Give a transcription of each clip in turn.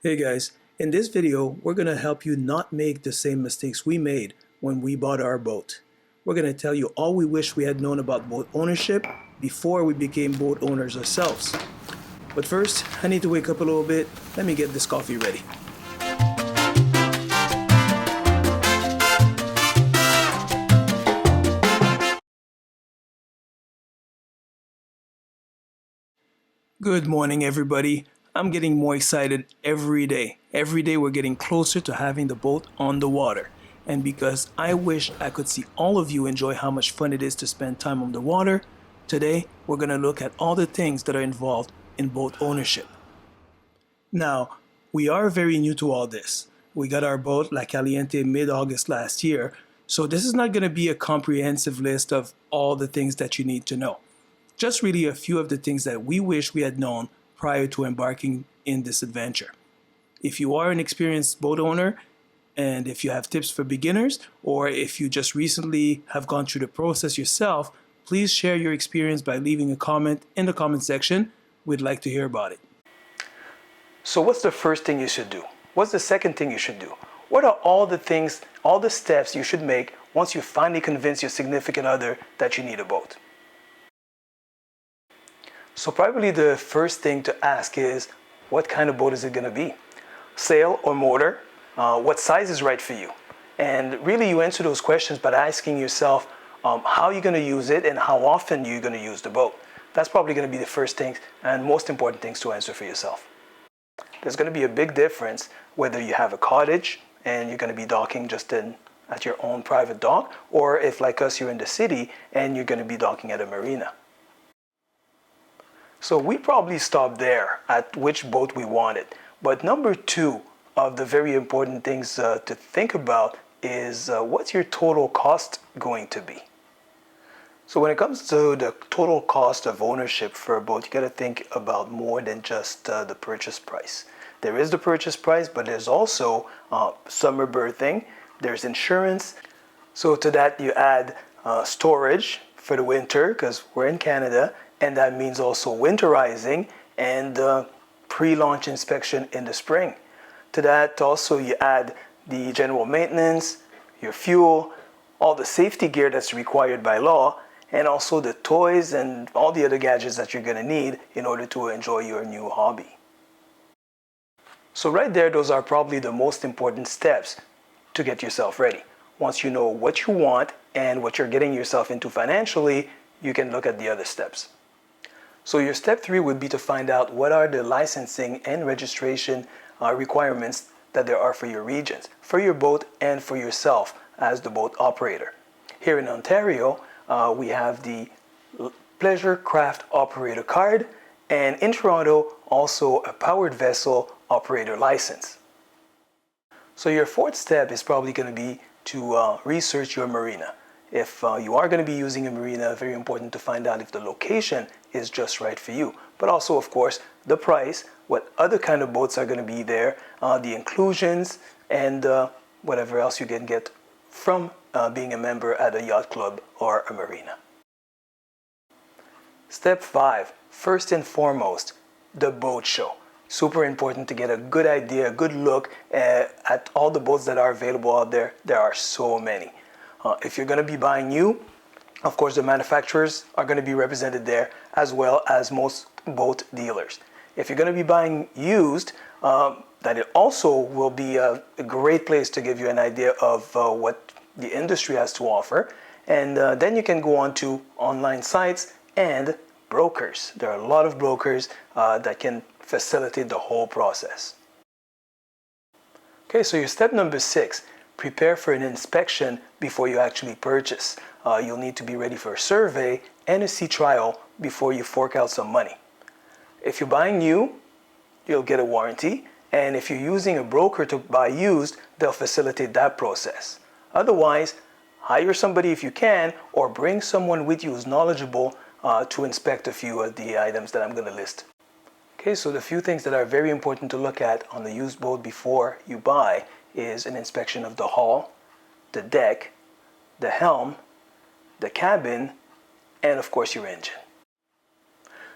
Hey guys, in this video, we're going to help you not make the same mistakes we made when we bought our boat. We're going to tell you all we wish we had known about boat ownership before we became boat owners ourselves. But first, I need to wake up a little bit. Let me get this coffee ready. Good morning, everybody. I'm getting more excited every day. Every day we're getting closer to having the boat on the water. And because I wish I could see all of you enjoy how much fun it is to spend time on the water, today we're going to look at all the things that are involved in boat ownership. Now, we are very new to all this. We got our boat La Caliente mid-August last year, so this is not going to be a comprehensive list of all the things that you need to know. Just really a few of the things that we wish we had known prior to embarking in this adventure. If you are an experienced boat owner, and if you have tips for beginners, or if you just recently have gone through the process yourself, please share your experience by leaving a comment in the comment section. We'd like to hear about it. So what's the first thing you should do? What's the second thing you should do? What are all the things, all the steps you should make once you finally convince your significant other that you need a boat? So probably the first thing to ask is, what kind of boat is it going to be? Sail or motor? What size is right for you? And really you answer those questions by asking yourself how you're going to use it and how often you're going to use the boat. That's probably going to be the first things and most important things to answer for yourself. There's going to be a big difference whether you have a cottage and you're going to be docking just at your own private dock, or if like us you're in the city and you're going to be docking at a marina. So we probably stopped there at which boat we wanted. But number two of the very important things to think about is what's your total cost going to be? So when it comes to the total cost of ownership for a boat, you got to think about more than just the purchase price. There is the purchase price, but there's also summer berthing, there's insurance. So to that you add storage for the winter, because we're in Canada, and that means also winterizing and pre-launch inspection in the spring. To that also you add the general maintenance, your fuel, all the safety gear that's required by law, and also the toys and all the other gadgets that you're going to need in order to enjoy your new hobby. So right there, those are probably the most important steps to get yourself ready. Once you know what you want and what you're getting yourself into financially, you can look at the other steps. So your step 3 would be to find out what are the licensing and registration requirements that there are for your regions, for your boat and for yourself as the boat operator. Here in Ontario, we have the Pleasure Craft Operator Card, and in Toronto, also a Powered Vessel Operator License. So your fourth step is probably going to be to research your marina. If you are going to be using a marina, very important to find out if the location is just right for you. But also, of course, the price, what other kind of boats are going to be there, the inclusions, and whatever else you can get from being a member at a yacht club or a marina. Step 5, first and foremost, the boat show. Super important to get a good idea, a good look at all the boats that are available out there. There are so many. If you're going to be buying new, of course the manufacturers are going to be represented there, as well as most boat dealers. If you're going to be buying used, that it also will be a great place to give you an idea of what the industry has to offer. And then you can go on to online sites and brokers. There are a lot of brokers that can facilitate the whole process. Okay, so your step number 6, prepare for an inspection before you actually purchase. You'll need to be ready for a survey and a sea trial before you fork out some money. If you're buying new, you'll get a warranty, and if you're using a broker to buy used, they'll facilitate that process. Otherwise, hire somebody if you can, or bring someone with you who's knowledgeable to inspect a few of the items that I'm going to list. Okay, so the few things that are very important to look at on the used boat before you buy is an inspection of the hull, the deck, the helm, the cabin, and of course your engine.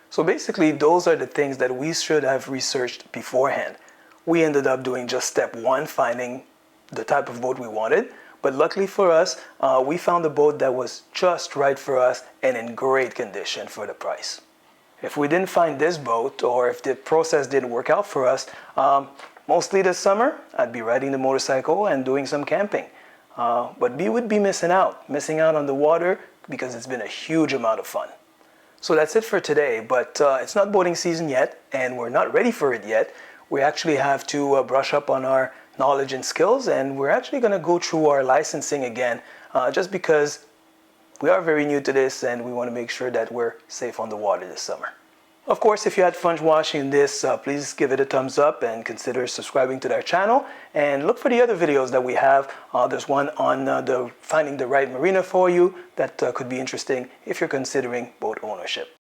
So basically those are the things that we should have researched beforehand. we ended up doing just step one, finding the type of boat we wanted. But luckily for us, we found a boat that was just right for us and in great condition for the price. If we didn't find this boat, or if the process didn't work out for us, mostly this summer, I'd be riding the motorcycle and doing some camping. But we would be missing out on the water, because it's been a huge amount of fun. So that's it for today, but it's not boating season yet, and we're not ready for it yet. We actually have to brush up on our knowledge and skills, and we're actually going to go through our licensing again, just because we are very new to this and we want to make sure that we're safe on the water this summer. Of course, if you had fun watching this, please give it a thumbs up and consider subscribing to our channel, and look for the other videos that we have. There's one on finding the right marina for you that could be interesting if you're considering boat ownership.